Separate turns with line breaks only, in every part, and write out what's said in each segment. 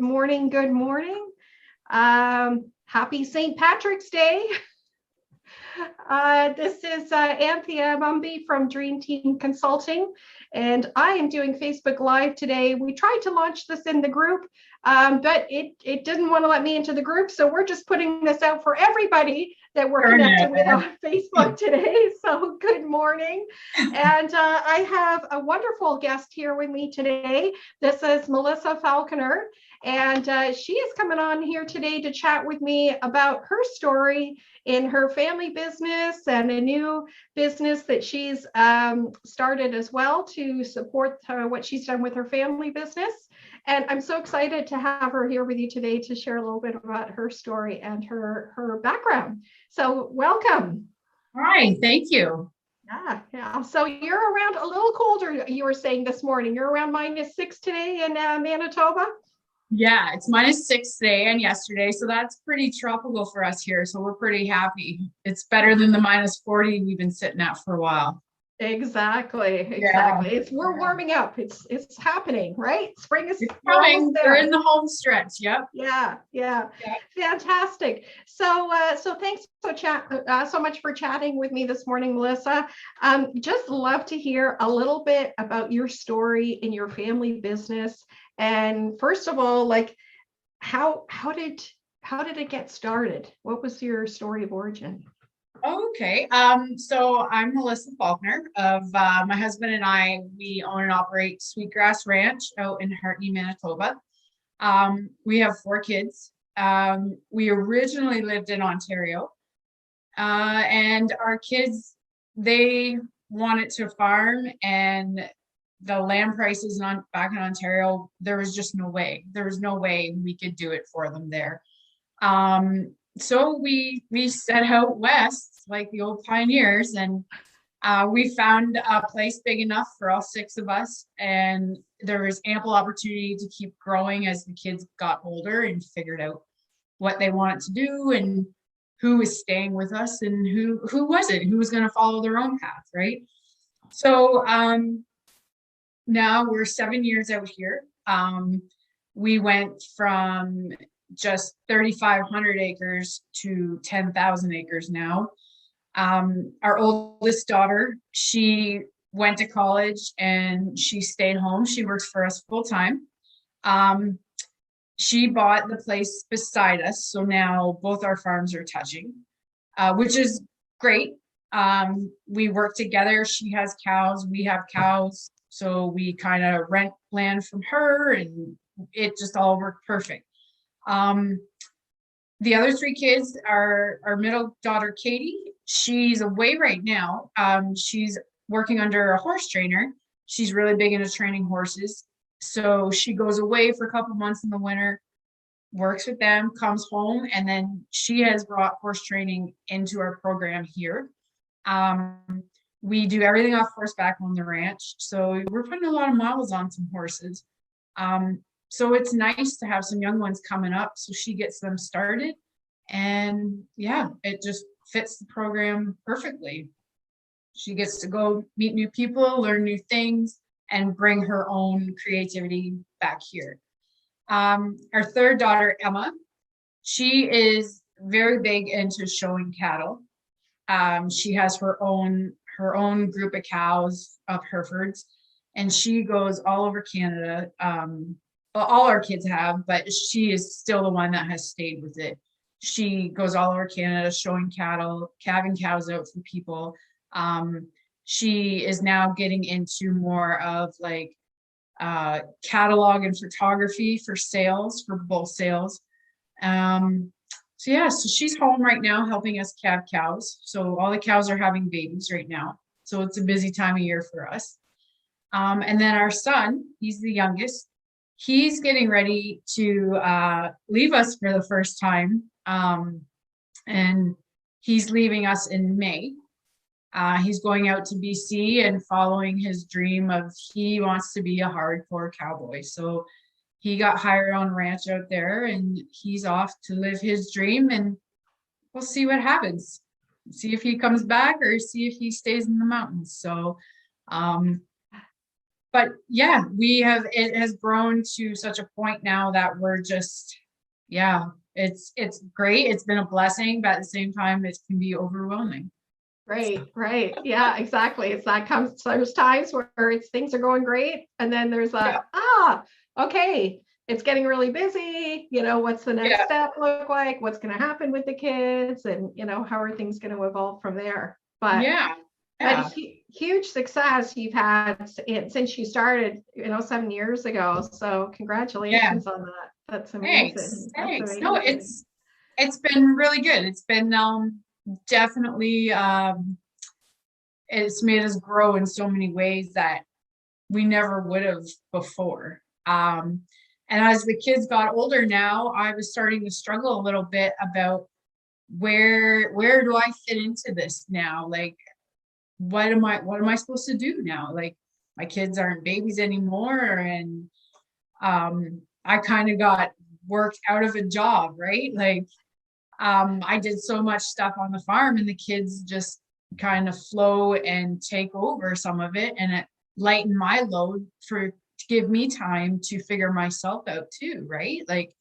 morning. Good morning. Happy St. Patrick's Day. This is Anthea Mumby from Dream Team Consulting, and I am doing Facebook Live today. We tried to launch this in the group, but it didn't want to let me into the group, so we're just putting this out for everybody that we're connected with on Facebook today. So good morning. And I have a wonderful guest here with me today. This is Melissa Falconer, and she is coming on here today to chat with me about her story in her family business and a new business that she's started as well to support what she's done with her family business. And I'm so excited to have her here with you today to share a little bit about her story and her background. So welcome.
All right, thank you.
Yeah. So you're around a little colder, you were saying this morning. You're around -6 today in Manitoba?
Yeah, it's -6 today and yesterday, so that's pretty tropical for us here. So we're pretty happy. It's better than the -40 we've been sitting at for a while.
Exactly.
Yeah.
We're warming up. It's happening, right? Spring is
coming. We're in the home stretch. Yep.
Yeah. Fantastic. So thanks so much for chatting with me this morning, Melissa. Just love to hear a little bit about your story in your family business. And first of all, like how did it get started? What was your story of origin?
Okay. So I'm Melissa Falconer of my husband and I. We own and operate Sweetgrass Ranch out in Hartney, Manitoba. We have 4 kids. We originally lived in Ontario, and our kids, they wanted to farm, and the land prices back in Ontario, there was just no way. There was no way we could do it for them there. So we set out west like the old pioneers, and we found a place big enough for all 6 of us, and there was ample opportunity to keep growing as the kids got older and figured out what they wanted to do and who was staying with us and who wasn't, who was going to follow their own path, right? So now we're 7 years out here. We went from just 3,500 acres to 10,000 acres now. Our oldest daughter, she went to college and she stayed home. She works for us full time. She bought the place beside us, so now both our farms are touching, which is great. We work together. She has cows, we have cows, so we kind of rent land from her, and it just all worked perfect. The other 3 kids are our middle daughter, Katie. She's away right now. She's working under a horse trainer. She's really big into training horses. So she goes away for a couple months in the winter, works with them, comes home, and then she has brought horse training into our program here. We do everything off horseback on the ranch. So we're putting a lot of miles on some horses. So it's nice to have some young ones coming up, so she gets them started. And yeah, it just fits the program perfectly. She gets to go meet new people, learn new things, and bring her own creativity back here. Our 3rd daughter, Emma, she is very big into showing cattle. She has her own group of cows, of Herefords, and she goes all over Canada. All our kids have, but she is still the one that has stayed with it. She goes all over Canada showing cattle, calving cows out for people. She is now getting into more of like catalog and photography for sales, for bull sales. So she's home right now helping us calve cows. So all the cows are having babies right now. So it's a busy time of year for us. And then our son, he's the youngest. He's getting ready to leave us for the first time, and he's leaving us in May. He's going out to BC and following his dream of he wants to be a hardcore cowboy. So he got hired on a ranch out there, and he's off to live his dream, and we'll see what happens. See if he comes back or see if he stays in the mountains. So but yeah, it has grown to such a point now that we're just, yeah, it's great. It's been a blessing, but at the same time, it can be overwhelming.
Right. Yeah, exactly. There's times where things are going great, and then there's
Yeah,
okay, it's getting really busy. What's the next
yeah,
step look like? What's going to happen with the kids? And, how are things going to evolve from there? But
yeah,
but
yeah,
huge success you've had since you started, 7 years ago. So
yeah.
congratulations on that. That's
Thanks,
amazing. That's
thanks. No,
amazing.
it's been really good. It's been definitely it's made us grow in so many ways that we never would have before. And as the kids got older now, I was starting to struggle a little bit about where do I fit into this now? Like, what am I supposed to do now? Like, my kids aren't babies anymore, and I kind of got worked out of a job, right? Like, I did so much stuff on the farm, and the kids just kind of flow and take over some of it, and it lightened my load to give me time to figure myself out too, right? Like,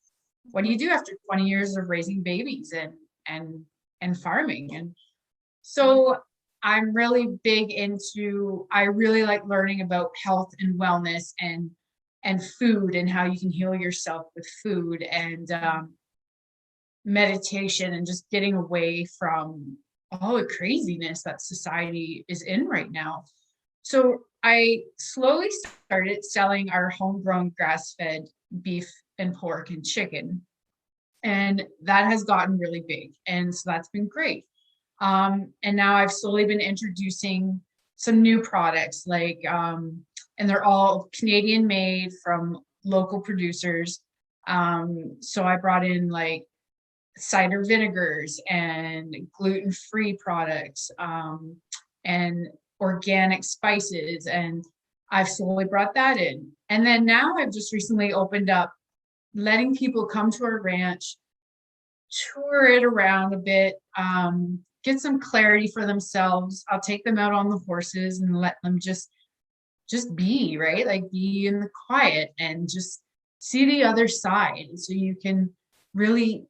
what do you do after 20 years of raising babies and farming? And so I'm really big into, I really like learning about health and wellness and food and how you can heal yourself with food, and meditation, and just getting away from all the craziness that society is in right now. So I slowly started selling our homegrown grass-fed beef and pork and chicken. And that has gotten really big. And so that's been great. And now I've slowly been introducing some new products, and they're all Canadian made from local producers. So I brought in like cider vinegars and gluten-free products, and organic spices. And I've slowly brought that in. And then now I've just recently opened up letting people come to our ranch, tour it around a bit, get some clarity for themselves. I'll take them out on the horses and let them just be, right? Like, be in the quiet and just see the other side, so you can really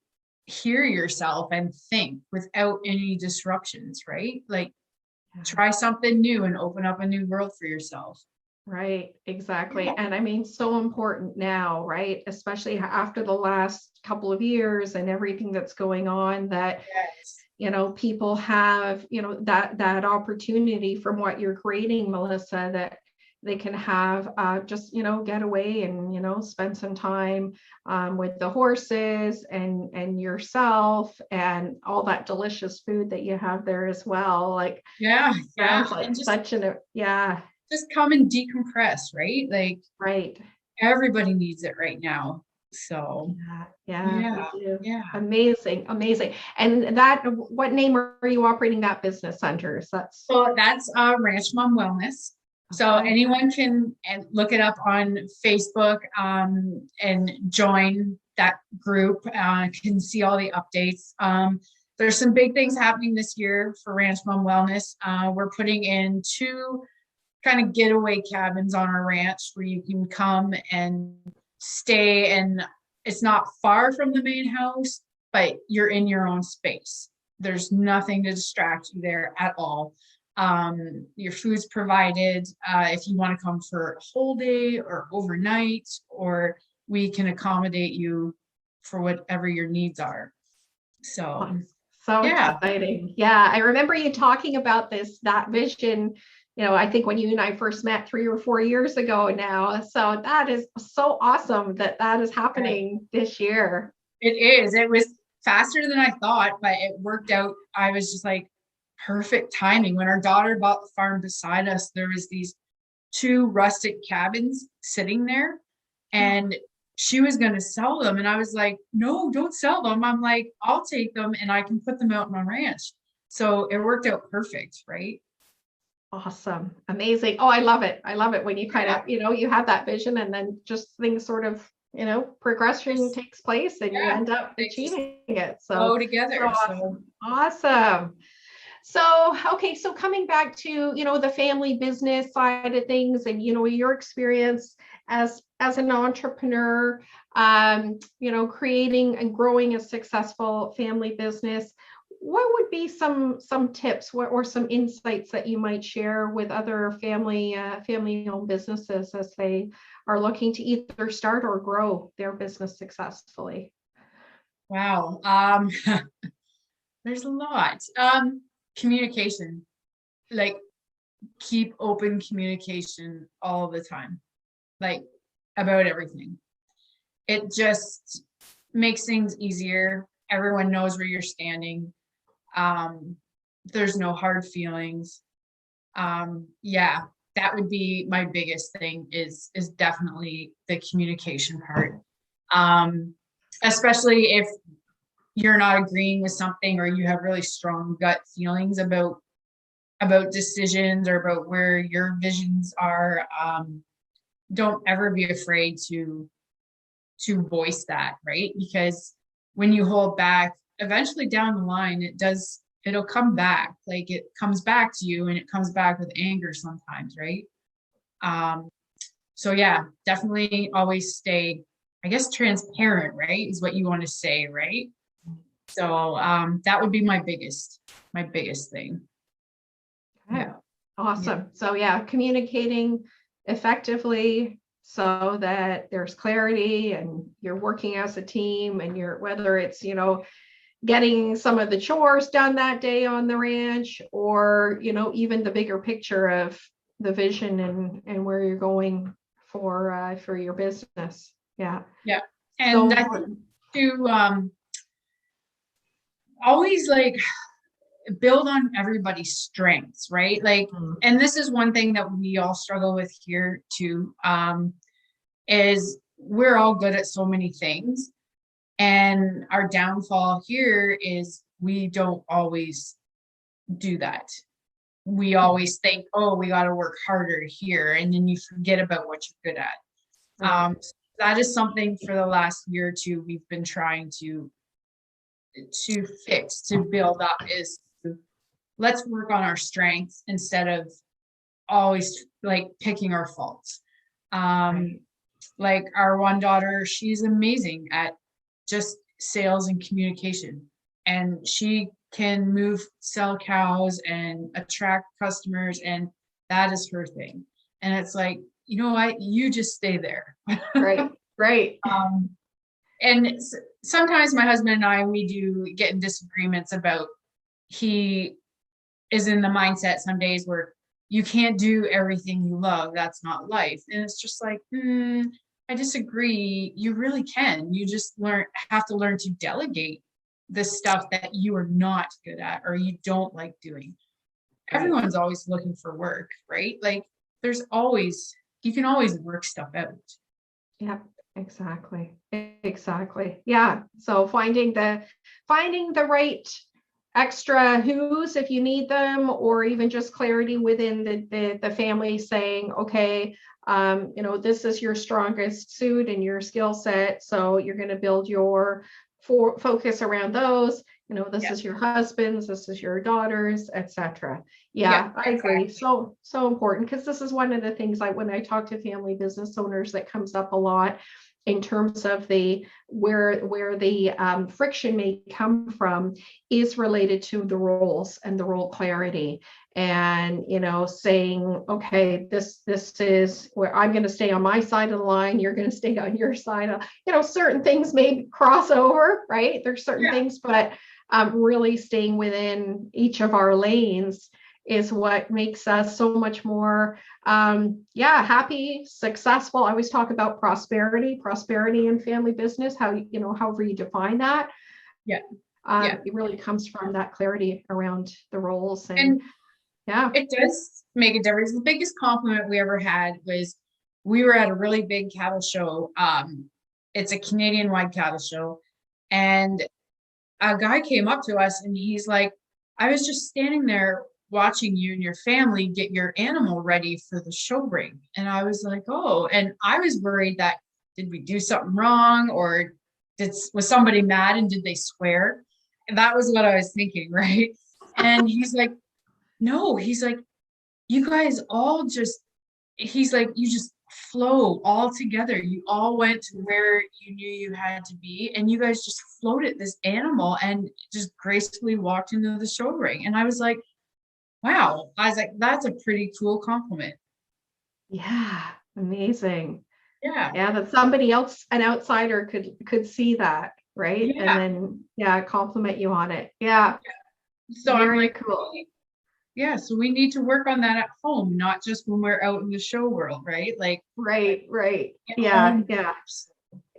hear yourself and think without any disruptions, right? Like, try something new and open up a new world for yourself.
Right, exactly. And I mean, so important now, right? Especially after the last couple of years and everything that's going on, that,
Yes.
people have, that opportunity from what you're creating, Melissa, that they can have just, get away and, spend some time with the horses and yourself and all that delicious food that you have there as well. Like,
Yeah, yeah.
sounds like
And
yeah,
just come and decompress, right? Like,
right.
everybody needs it right now. So
Yeah, they
yeah,
do.
yeah.
Amazing. And what name are you operating that business under? So that's
So that's Ranch Mom Wellness. So
okay.
anyone can look it up on Facebook, and join that group. Can see all the updates. There's some big things happening this year for Ranch Mom Wellness. We're putting in 2 kind of getaway cabins on our ranch where you can come and stay, and it's not far from the main house, but you're in your own space. There's nothing to distract you there at all. Your food's provided. If you want to come for a whole day or overnight, or we can accommodate you for whatever your needs are. So
So
yeah,
exciting. Yeah, I remember you talking about that vision, I think when you and I first met 3 or 4 years ago now. So that is so awesome that is happening this year.
it is. It was faster than I thought, but it worked out. I was just like, perfect timing. When our daughter bought the farm beside us, there was these 2 rustic cabins sitting there, and she was going to sell them. And I was like, no, don't sell them. I'm like, I'll take them and I can put them out on my ranch. So it worked out perfect, right?
Awesome. Amazing. Oh, I love it. I love it when you kind
Yeah.
of, you have that vision and then just things sort of, progression takes place and you
Yeah.
end up
They just
achieving it. So,
go
so
together. So
awesome. Awesome. So, okay, so coming back to, the family business side of things and, your experience as an entrepreneur, creating and growing a successful family business, what would be some tips or some insights that you might share with other family-owned businesses as they are looking to either start or grow their business successfully?
Wow. There's a lot. Communication, like keep open communication all the time, like about everything. It just makes things easier. Everyone knows where you're standing. There's no hard feelings. Yeah, that would be my biggest thing is definitely the communication part. Especially if you're not agreeing with something or you have really strong gut feelings about decisions or about where your visions are. Don't ever be afraid to voice that, right? Because when you hold back, eventually down the line it'll come back. Like it comes back to you, and it comes back with anger sometimes, right? So yeah, definitely always stay, I guess, transparent, right, is what you want to say, right? So that would be my biggest thing.
Okay.
Yeah.
Awesome.
Yeah.
So yeah, communicating effectively so that there's clarity and you're working as a team, and whether it's, getting some of the chores done that day on the ranch, or, even the bigger picture of the vision and where you're going for your business. Yeah.
Yeah.
So
And I think
important.
to always like build on everybody's strengths, right? Like, and this is one thing that we all struggle with here too, is we're all good at so many things. And our downfall here is we don't always do that. We always think, oh, we got to work harder here. And then you forget about what you're good at.
Right.
That is something for the last year or two we've been trying to fix, to build up, is let's work on our strengths instead of always like picking our faults.
Right.
Like our one daughter, she's amazing at just sales and communication, and she can sell cows and attract customers, and that is her thing. And it's like, you know what, you just stay there.
Right. Right.
And sometimes my husband and I, we do get in disagreements about, he is in the mindset some days where you can't do everything you love. That's not life. And it's just like, I disagree. You really can. You just have to learn to delegate the stuff that you are not good at or you don't like doing.
Right.
Everyone's always looking for work, right? Like you can always work stuff out.
Yeah, exactly. Exactly. Yeah. So finding the right extra who's, if you need them, or even just clarity within the family saying, okay, this is your strongest suit and your skill set. So you're going to build your focus around those. This is your husband's, this is your daughter's, etc. Yeah, I agree. So important, because this is one of the things when I talk to family business owners that comes up a lot in terms of where the friction may come from is related to the roles and the role clarity, and saying, okay, this is where I'm going to stay on my side of the line, you're going to stay on your side. Certain things may cross over, right? There's certain things, but really staying within each of our lanes is what makes us so much more happy, successful. I always talk about prosperity in family business, however you define that. It really comes from that clarity around the roles. And
it does make a difference. The biggest compliment we ever had was, we were at a really big cattle show. It's a Canadian-wide cattle show, and a guy came up to us and he's like, I was just standing there watching you and your family get your animal ready for the show ring. And I was like, oh, and I was worried that, did we do something wrong, or was somebody mad and did they swear? And that was what I was thinking, right? And he's like, no, he's like, you guys all just, he's like, you just flow all together. You all went to where you knew you had to be, and you guys just floated this animal and just gracefully walked into the show ring. And I was like, wow. I was like, that's a pretty cool compliment.
Yeah, amazing.
Yeah.
Yeah, that somebody else, an outsider, could see that, right? And
Yeah.
then yeah, compliment you on it. Yeah,
So I'm
very
like,
cool.
okay, yeah, so we need to work on that at home, not just when we're out in the show world, right? Like
Right, right.
at
Yeah,
home.
yeah,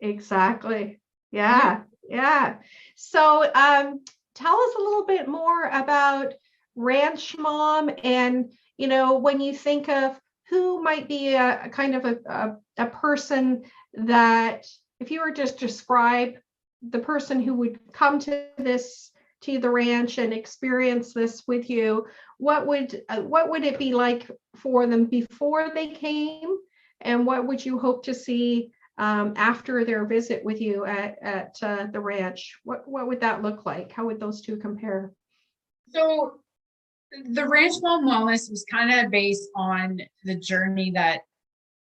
exactly.
Yeah.
Yeah, yeah. So tell us a little bit more about Ranch Mom, and when you think of who might be a kind of a person that, if you were just describe the person who would come to the ranch and experience this with you, what would it be like for them before they came, and what would you hope to see after their visit with you at the ranch? What would that look like? How would those two compare?
So the Ranch Mom Wellness was kind of based on the journey that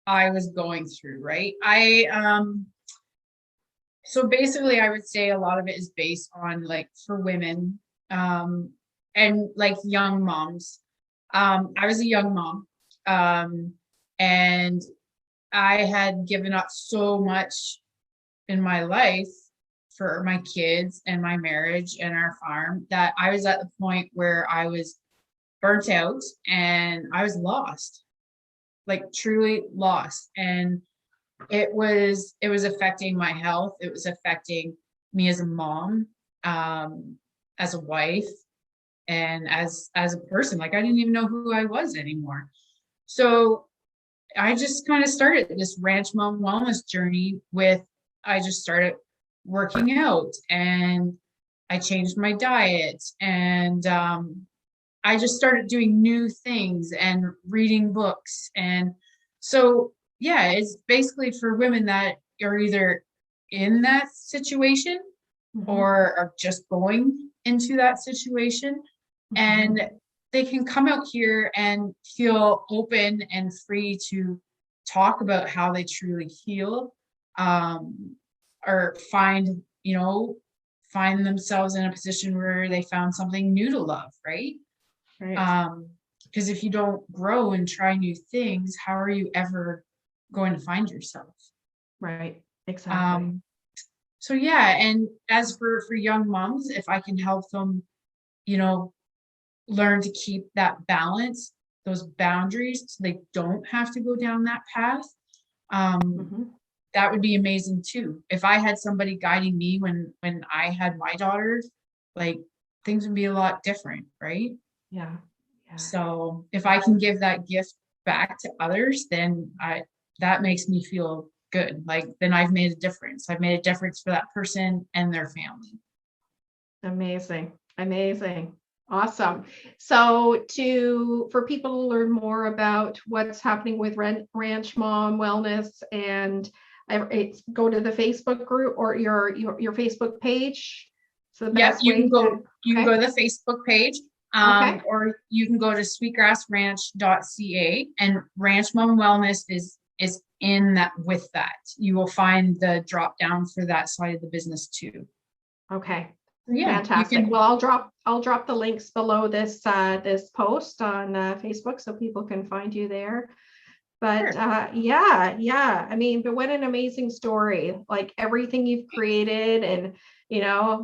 I was going through, right? So basically I would say a lot of it is based on like for women, um, and like young moms. I was a young mom, um, and I had given up so much in my life for my kids and my marriage and our farm that I was at the point where I was burnt out and I was lost, like truly lost. And it was affecting my health. It was affecting me as a mom, as a wife, and as a person. Like I didn't even know who I was anymore. So I just kind of started this Ranch Mom Wellness journey with, I just started working out and I changed my diet, and I just started doing new things and reading books. And so, yeah, it's basically for women that are either in that situation
Mhm,
or are just going into that situation.
mhm.
And they can come out here and feel open and free to talk about how they truly heal, um, or find themselves in a position where they found something new to love, right?
Right,
Um, because if you don't grow and try new things, how are you ever going to find yourself?
right, exactly.
Um, so yeah, and as for young moms, if I can help them, you know, learn to keep that balance, those boundaries, so they don't have to go down that path, um,
Mhm.
that would be amazing too. If I had somebody guiding me when I had my daughters, like things would be a lot different, right?
Yeah, yeah.
So if I can give that gift back to others, then I that makes me feel good. Like then I've made a difference. I've made a difference for that person and their family.
Amazing, amazing, awesome. So for people to learn more about what's happening with Ranch Mom Wellness, and go to the Facebook group or your Facebook page. So the
Yep,
best way to.
you can
Okay,
go to the Facebook page,
okay,
or you can go to sweetgrassranch.ca, and Ranch Mom Wellness is in that with that. You will find the drop down for that side of the business too.
okay.
So yeah, you
Fantastic.
can.
Well, I'll drop the links below this post on Facebook so people can find you there. But
Sure.
yeah, yeah. I mean, but what an amazing story. Like everything you've created, and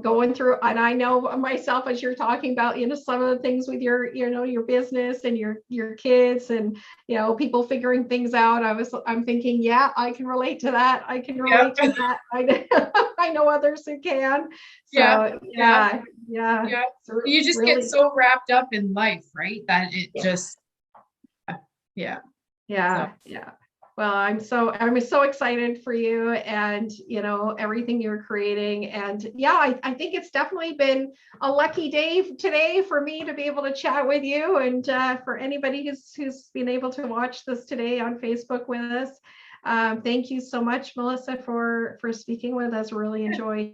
going through, and I know myself, as you're talking about, some of the things with your business and your kids, and people figuring things out. I'm thinking, yeah, I can relate to that. I can
Yep.
relate to that. I know others who can.
Yep.
So
Yep.
yeah, yeah.
Yep.
It's
You just get
really,
so wrapped up in life, right? That it
yeah.
just, yeah. So
Yeah, yeah. Well, I'm so excited for you, and everything you're creating. And yeah, I think it's definitely been a lucky day today for me to be able to chat with you, and for anybody who's been able to watch this today on Facebook with us. Thank you so much, Melissa, for speaking with us. Really enjoy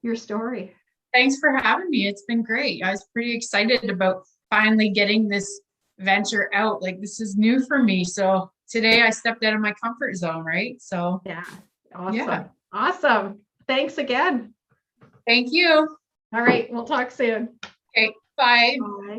your story.
Thanks for having me. It's been great. I was pretty excited about finally getting this venture out. Like this is new for me. So today I stepped out of my comfort zone, right? So
Yeah.
yeah.
Awesome. Awesome. Thanks again.
Thank you.
All right. We'll talk soon.
Okay, bye.
Bye.